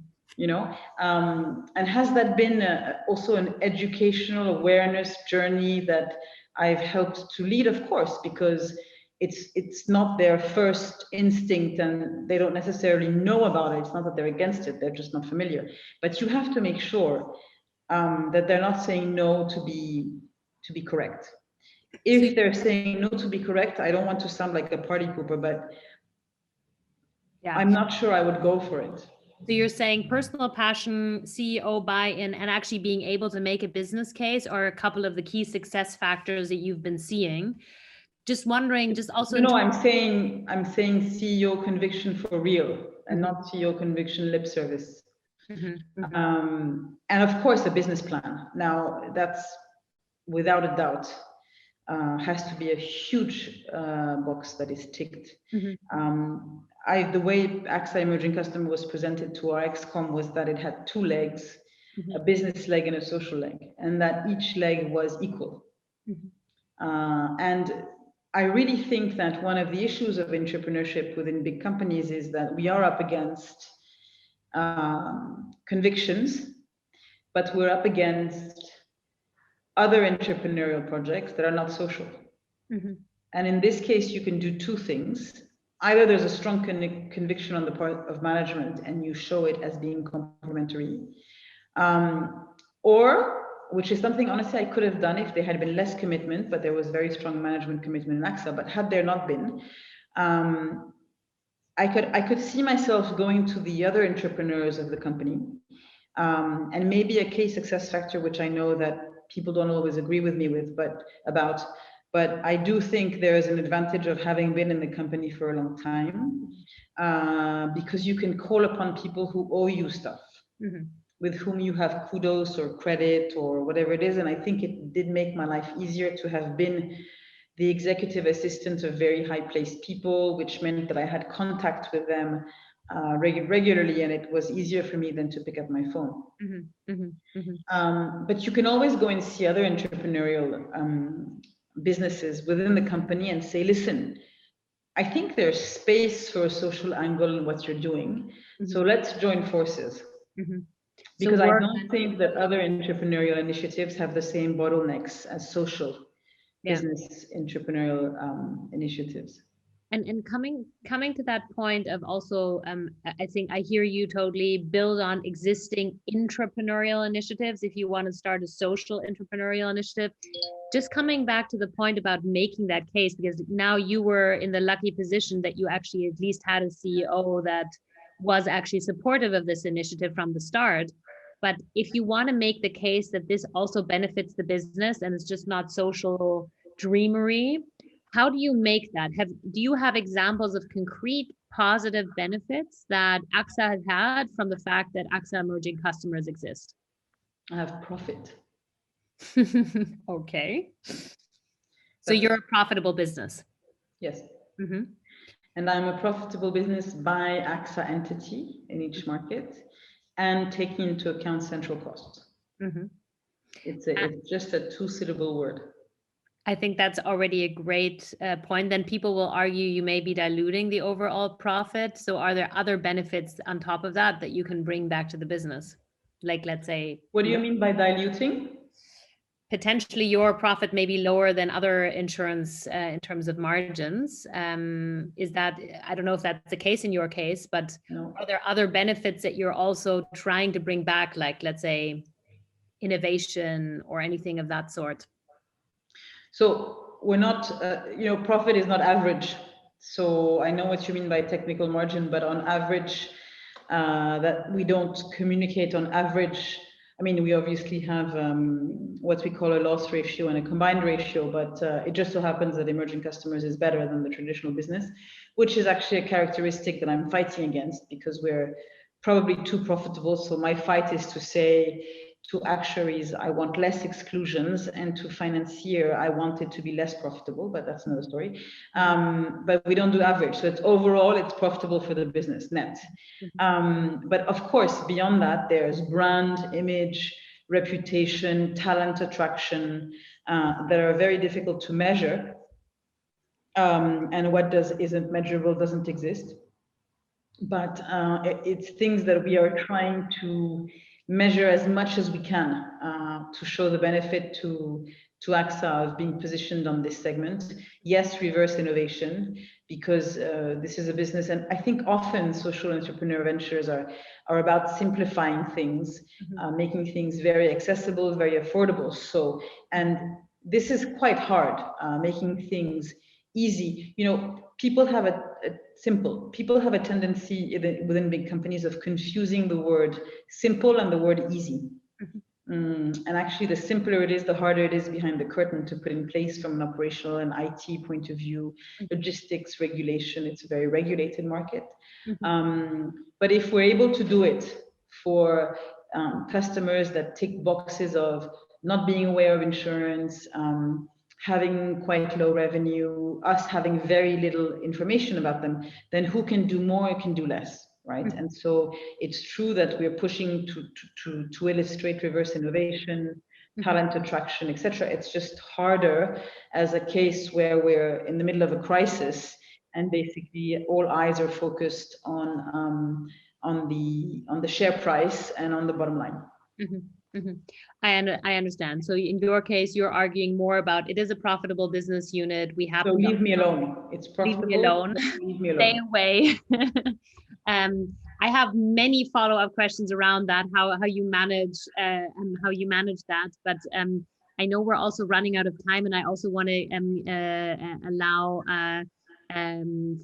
Speaker 6: And has that been also an educational awareness journey that I've helped to lead? Of course, because it's not their first instinct and they don't necessarily know about it. It's not that they're against it, they're just not familiar. But you have to make sure that they're not saying no to be correct. If they're saying no to be correct, I don't want to sound like a party pooper, but yeah, I'm not sure I would go for it.
Speaker 5: So you're saying personal passion, CEO buy-in, and actually being able to make a business case are a couple of the key success factors that you've been seeing. Just wondering, just also...
Speaker 6: I'm saying CEO conviction for real. and not CEO conviction lip service.
Speaker 5: Mm-hmm. Mm-hmm.
Speaker 6: And of course, a business plan. Now, that's without a doubt has to be a huge box that is ticked.
Speaker 5: Mm-hmm.
Speaker 6: The way AXA Emerging Customer was presented to our ExCom was that it had two legs,
Speaker 5: mm-hmm.
Speaker 6: a business leg and a social leg, and that each leg was equal.
Speaker 5: Mm-hmm.
Speaker 6: And I really think that one of the issues of entrepreneurship within big companies is that we are up against convictions, but we're up against other entrepreneurial projects that are not social.
Speaker 5: Mm-hmm.
Speaker 6: And in this case, you can do two things. Either there's a strong conviction on the part of management and you show it as being complementary, or, which is something honestly I could have done if there had been less commitment, but there was very strong management commitment in AXA. But had there not been, I could see myself going to the other entrepreneurs of the company, and maybe a key success factor, which I know that people don't always agree with me but I do think there is an advantage of having been in the company for a long time, because you can call upon people who owe you stuff,
Speaker 5: mm-hmm.
Speaker 6: with whom you have kudos or credit or whatever it is. And I think it did make my life easier to have been the executive assistant of very high-placed people, which meant that I had contact with them regularly, and it was easier for me than to pick up my phone.
Speaker 5: Mm-hmm. Mm-hmm. Mm-hmm.
Speaker 6: But you can always go and see other entrepreneurial businesses within the company and say, listen, I think there's space for a social angle in what you're doing.
Speaker 5: Mm-hmm.
Speaker 6: So let's join forces.
Speaker 5: Mm-hmm.
Speaker 6: Because I don't think that other entrepreneurial initiatives have the same bottlenecks as social business entrepreneurial initiatives.
Speaker 5: And coming to that point of also, I think I hear you totally, build on existing intrapreneurial initiatives if you want to start a social entrepreneurial initiative. Just coming back to the point about making that case, because now you were in the lucky position that you actually at least had a CEO that was actually supportive of this initiative from the start. But if you want to make the case that this also benefits the business and it's just not social dreamery, how do you make that? Do you have examples of concrete positive benefits that AXA has had from the fact that AXA Emerging Customers exist?
Speaker 6: I have profit.
Speaker 5: Okay. So you're a profitable business.
Speaker 6: Yes.
Speaker 5: Mm-hmm.
Speaker 6: And I'm a profitable business by AXA entity in each market and taking into account central costs.
Speaker 5: Mm-hmm.
Speaker 6: It's just a two-syllable word.
Speaker 5: I think that's already a great point. Then people will argue you may be diluting the overall profit. So are there other benefits on top of that that you can bring back to the business? Like, let's say.
Speaker 6: What do you mean by diluting?
Speaker 5: Potentially your profit may be lower than other insurance in terms of margins. Is that, I don't know if that's the case in your case, but
Speaker 6: no.
Speaker 5: Are there other benefits that you're also trying to bring back, like, let's say, innovation or anything of that sort?
Speaker 6: So we're not, profit is not average. So I know what you mean by technical margin, but on average, that we don't communicate on average. I mean, we obviously have what we call a loss ratio and a combined ratio, but it just so happens that emerging customers is better than the traditional business, which is actually a characteristic that I'm fighting against because we're probably too profitable. So my fight is to say to actuaries, I want less exclusions, and to financier, I want it to be less profitable, but that's another story. But we don't do average. So it's overall, it's profitable for the business net. But of course, beyond that, there's brand, image, reputation, talent attraction that are very difficult to measure. And what isn't measurable doesn't exist. But it's things that we are trying to measure as much as we can to show the benefit to AXA of being positioned on this segment. Yes, reverse innovation, because this is a business, and I think often social entrepreneur ventures are about simplifying things, making things very accessible, very affordable. So, and this is quite hard, making things easy. People have people have a tendency within big companies of confusing the word simple and the word easy. And actually, the simpler it is, the harder it is behind the curtain to put in place from an operational and IT point of view, logistics, regulation. It's a very regulated market. But if we're able to do it for customers that tick boxes of not being aware of insurance, having quite low revenue, us having very little information about them, then who can do more can do less. Right. And so it's true that we're pushing to illustrate reverse innovation, talent attraction, etc. It's just harder as a case where we're in the middle of a crisis and basically all eyes are focused on the share price and on the bottom line.
Speaker 5: I understand. So in your case, you're arguing more about it is a profitable business unit. We have
Speaker 6: so leave me alone. It's profitable.
Speaker 5: Leave me alone.
Speaker 6: Leave me alone.
Speaker 5: Stay away. I have many follow-up questions around that, how you manage that. But I know we're also running out of time, and I also want to allow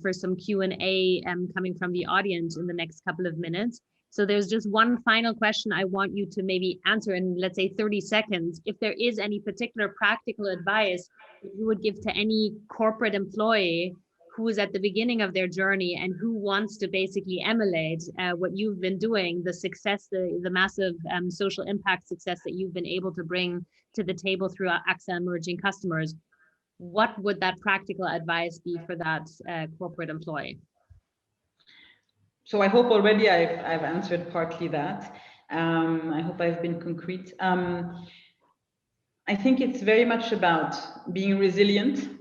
Speaker 5: for some Q&A coming from the audience in the next couple of minutes. So there's just one final question I want you to maybe answer in, let's say, 30 seconds. If there is any particular practical advice that you would give to any corporate employee who is at the beginning of their journey and who wants to basically emulate what you've been doing, the success, the massive social impact success that you've been able to bring to the table through AXA Emerging Customers, what would that practical advice be for that corporate employee?
Speaker 6: So I hope already I've answered partly that. I hope I've been concrete. I think it's very much about being resilient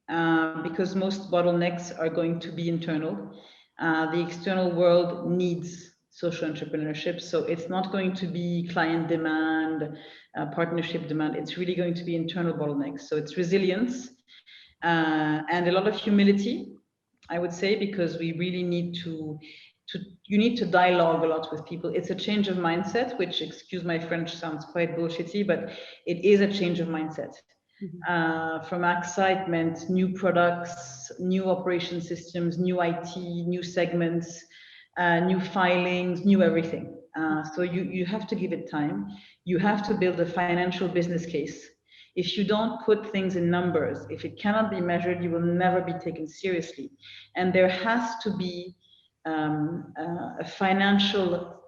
Speaker 6: because most bottlenecks are going to be internal. The external world needs social entrepreneurship. So it's not going to be client demand, partnership demand. It's really going to be internal bottlenecks. So it's resilience and a lot of humility, I would say, because we really need you need to dialogue a lot with people. It's a change of mindset, which, excuse my French, sounds quite bullshitty, but it is a change of mindset. From AXA, it meant new products, new operation systems, new IT, new segments, new filings, new everything. So you have to give it time. You have to build a financial business case. If you don't put things in numbers, if it cannot be measured, you will never be taken seriously. And there has to be a financial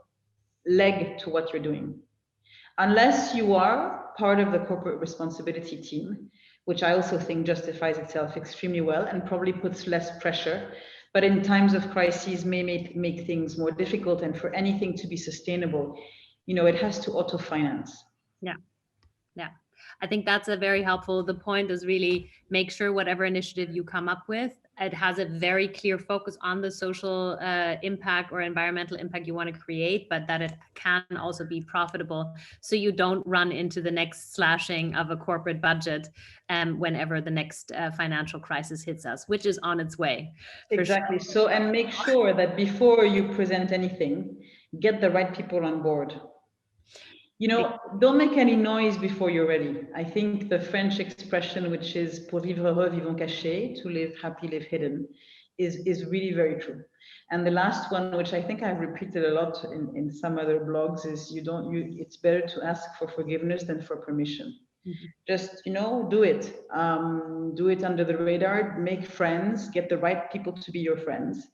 Speaker 6: leg to what you're doing. Unless you are part of the corporate responsibility team, which I also think justifies itself extremely well and probably puts less pressure, but in times of crises may make things more difficult. And for anything to be sustainable, it has to auto-finance.
Speaker 5: Yeah. I think that's a very helpful. The point is really make sure whatever initiative you come up with, it has a very clear focus on the social impact or environmental impact you want to create, but that it can also be profitable. So you don't run into the next slashing of a corporate budget whenever the next financial crisis hits us, which is on its way.
Speaker 6: Exactly. So, and make sure that before you present anything, get the right people on board. Don't make any noise before you're ready. I think the French expression, which is pour vivre heureux, vivons cachés, to live happy, live hidden, is really very true. And the last one, which I think I've repeated a lot in some other blogs, is it's better to ask for forgiveness than for permission. Just, do it. Do it under the radar, make friends, get the right people to be your friends.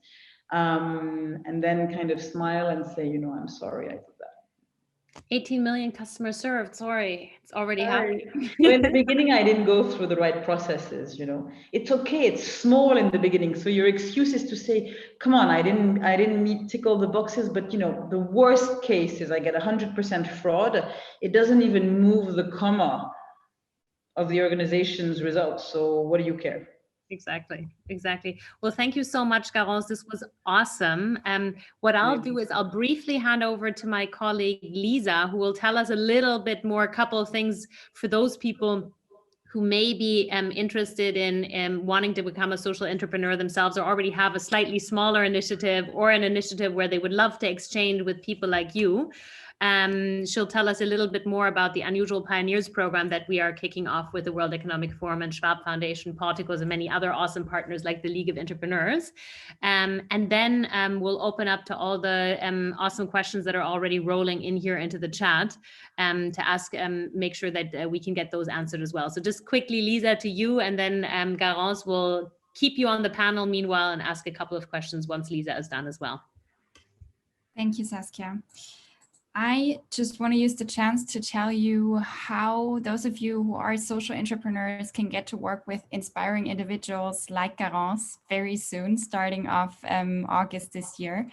Speaker 6: And then kind of smile and say, I'm sorry I did that.
Speaker 5: 18 million customers served. Sorry, it's already happening.
Speaker 6: In the beginning, I didn't go through the right processes. It's okay. It's small in the beginning. So your excuse is to say, come on, I didn't tick all the boxes. But the worst case is I get 100% fraud. It doesn't even move the comma of the organization's results. So what do you care?
Speaker 5: Exactly. Well, thank you so much, Garance. This was awesome. What I'll do is I'll briefly hand over to my colleague, Lisa, who will tell us a little bit more, a couple of things for those people who may be interested in wanting to become a social entrepreneur themselves or already have a slightly smaller initiative or an initiative where they would love to exchange with people like you. She'll tell us a little bit more about the Unusual Pioneers program that we are kicking off with the World Economic Forum and Schwab Foundation, Porticos, and many other awesome partners like the League of Intrapreneurs. And then we'll open up to all the awesome questions that are already rolling in here into the chat to ask, make sure that we can get those answered as well. So just quickly, Lisa, to you, and then Garance will keep you on the panel meanwhile and ask a couple of questions once Lisa is done as well.
Speaker 2: Thank you, Saskia. I just want to use the chance to tell you how those of you who are social entrepreneurs can get to work with inspiring individuals like Garance very soon, starting off August this year.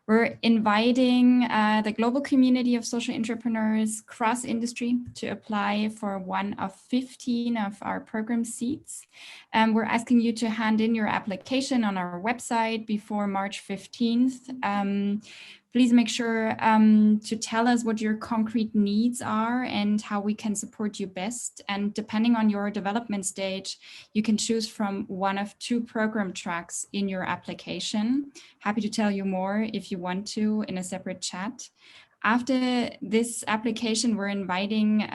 Speaker 2: We're inviting the global community of social entrepreneurs cross-industry to apply for one of 15 of our program seats. We're asking you to hand in your application on our website before March 15th. Please make sure to tell us what your concrete needs are and how we can support you best. And depending on your development stage, you can choose from one of 2 program tracks in your application. Happy to tell you more if you want to in a separate chat. After this application, we're inviting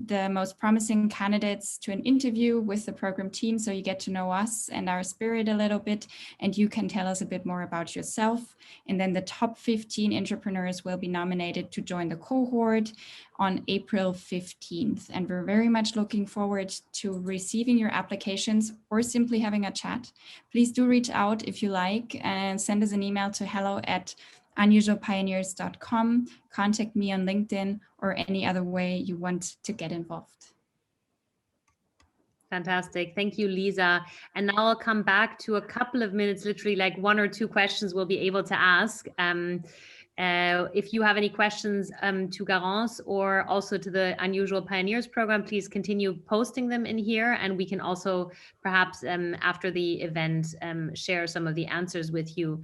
Speaker 2: the most promising candidates to an interview with the program team, so you get to know us and our spirit a little bit, and you can tell us a bit more about yourself. And then the top 15 entrepreneurs will be nominated to join the cohort on April 15th. And we're very much looking forward to receiving your applications or simply having a chat. Please do reach out if you like and send us an email to hello@unusualpioneers.com, contact me on LinkedIn or any other way you want to get involved.
Speaker 5: Fantastic. Thank you, Lisa. And now I'll come back to a couple of minutes, literally like 1 or 2 questions we'll be able to ask. If you have any questions to Garance or also to the Unusual Pioneers program, please continue posting them in here. And we can also perhaps after the event share some of the answers with you.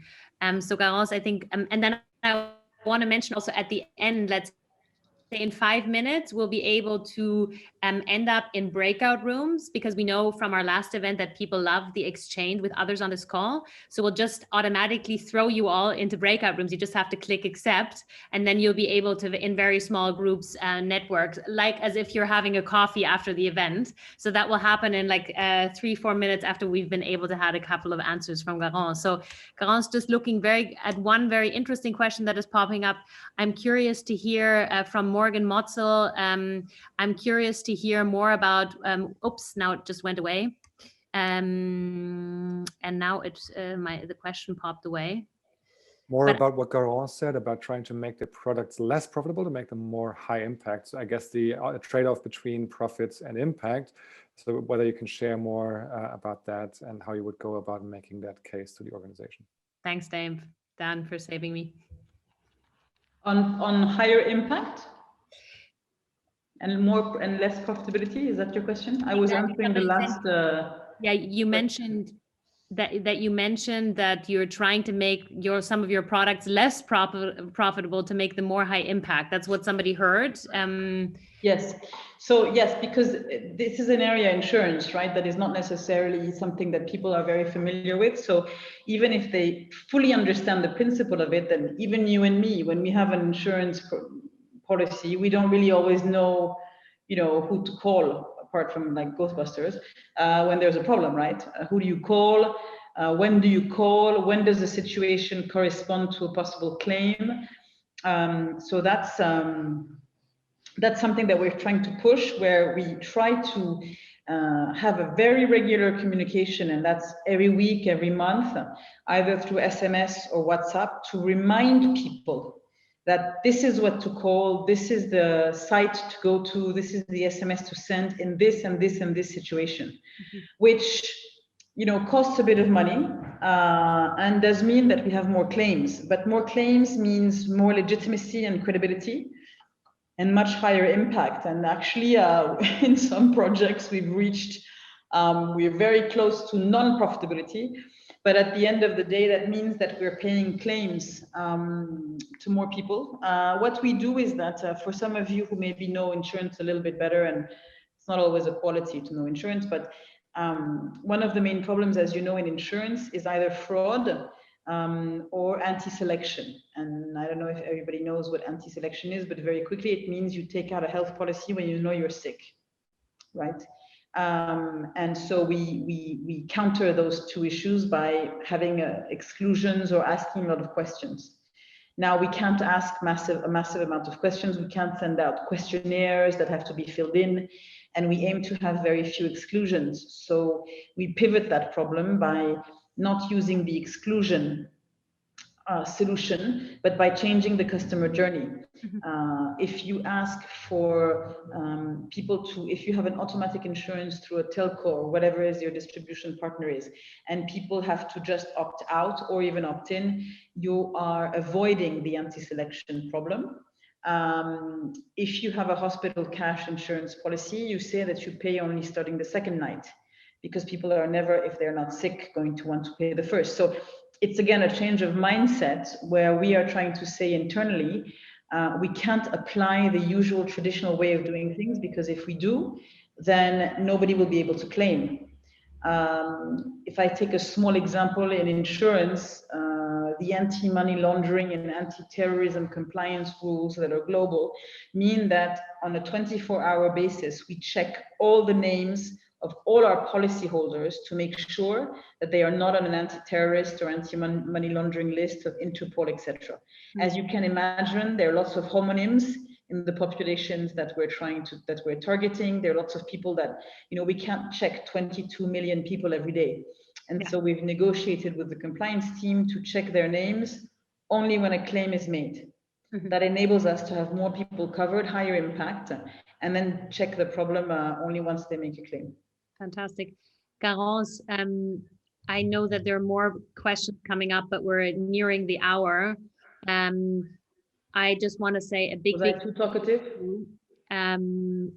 Speaker 5: So Garance, I think, and then I want to mention also at the end, let's say in 5 minutes, we'll be able to end up in breakout rooms, because we know from our last event that people love the exchange with others on this call. So we'll just automatically throw you all into breakout rooms. You just have to click accept, and then you'll be able to, in very small groups, network, like as if you're having a coffee after the event. So that will happen in like 3-4 minutes after we've been able to have a couple of answers from Garance. So Garance, just looking at one very interesting question that is popping up. I'm curious to hear from Morgan Motzel. I'm curious to hear more about, oops, now it just went away. And now it's, the question popped away.
Speaker 1: About what Garance said about trying to make the products less profitable to make them more high impact. So I guess the trade-off between profits and impact. So whether you can share more about that and how you would go about making that case to the organization.
Speaker 5: Thanks, Dan, for saving me.
Speaker 6: On higher impact and more and less profitability, is that your question? I was answering the last.
Speaker 5: Yeah, you mentioned that you're trying to make some of your products less profitable to make them more high impact. That's what somebody heard.
Speaker 6: Yes. So yes, because this is an area, insurance, right, that is not necessarily something that people are very familiar with. So even if they fully understand the principle of it, then even you and me, when we have an insurance policy, we don't really always know, who to call, apart from like Ghostbusters, when there's a problem, right? Who do you call? When do you call? When does the situation correspond to a possible claim? So that's something that we're trying to push, where we try to have a very regular communication, and that's every week, every month, either through SMS or WhatsApp, to remind people that this is what to call, this is the site to go to, this is the SMS to send in this and this and this situation, which costs a bit of money and does mean that we have more claims. But more claims means more legitimacy and credibility and much higher impact. And actually, in some projects we've reached, we're very close to non-profitability. But at the end of the day, that means that we're paying claims to more people. What we do is that for some of you who maybe know insurance a little bit better, and it's not always a quality to know insurance, but one of the main problems, as you know, in insurance is either fraud, or anti-selection. And I don't know if everybody knows what anti-selection is, but very quickly it means you take out a health policy when you know you're sick, right? And so we counter those two issues by having exclusions or asking a lot of questions. Now we can't ask a massive amount of questions. We can't send out questionnaires that have to be filled in, and we aim to have very few exclusions. So we pivot that problem by not using the exclusion solution, but by changing the customer journey. If you ask for people to, if you have an automatic insurance through a telco or whatever is your distribution partner is, and people have to just opt out or even opt in, you are avoiding the anti-selection problem. If you have a hospital cash insurance policy, you say that you pay only starting the second night, because people are never, if they're not sick, going to want to pay the first. So it's again a change of mindset where we are trying to say internally, we can't apply the usual traditional way of doing things, because if we do, then nobody will be able to claim. If I take a small example in insurance, the anti-money laundering and anti-terrorism compliance rules that are global mean that on a 24-hour basis, we check all the names of all our policyholders to make sure that they are not on an anti-terrorist or anti-money laundering list of Interpol, etc. As you can imagine, there are lots of homonyms in the populations that we're targeting. There are lots of people that, we can't check 22 million people every day. And so we've negotiated with the compliance team to check their names only when a claim is made. That enables us to have more people covered, higher impact, and then check the problem only once they make a claim.
Speaker 5: Fantastic. Garance, I know that there are more questions coming up, but we're nearing the hour. I just want to say a big,
Speaker 6: Was I too talkative?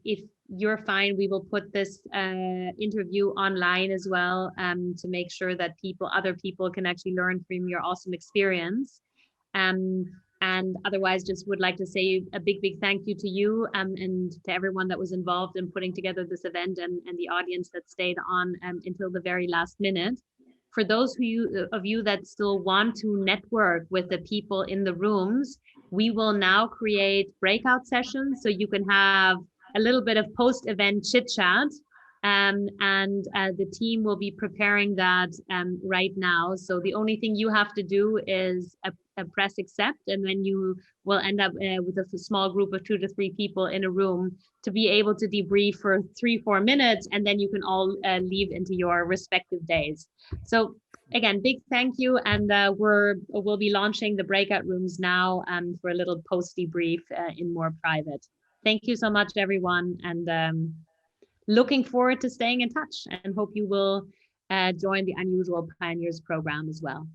Speaker 5: If you're fine, we will put this interview online as well, to make sure that other people can actually learn from your awesome experience. And otherwise, just would like to say a big thank you to you and to everyone that was involved in putting together this event, and the audience that stayed on until the very last minute. For those of you that still want to network with the people in the rooms, we will now create breakout sessions so you can have a little bit of post-event chit-chat. And the team will be preparing that right now. So the only thing you have to do is press accept, and then you will end up with a small group of 2 to 3 people in a room to be able to debrief for 3-4 minutes, and then you can all leave into your respective days. So again, big thank you, and we'll be launching the breakout rooms now for a little post debrief in more private. Thank you so much, everyone, and looking forward to staying in touch, and hope you will join the Unusual Pioneers program as well.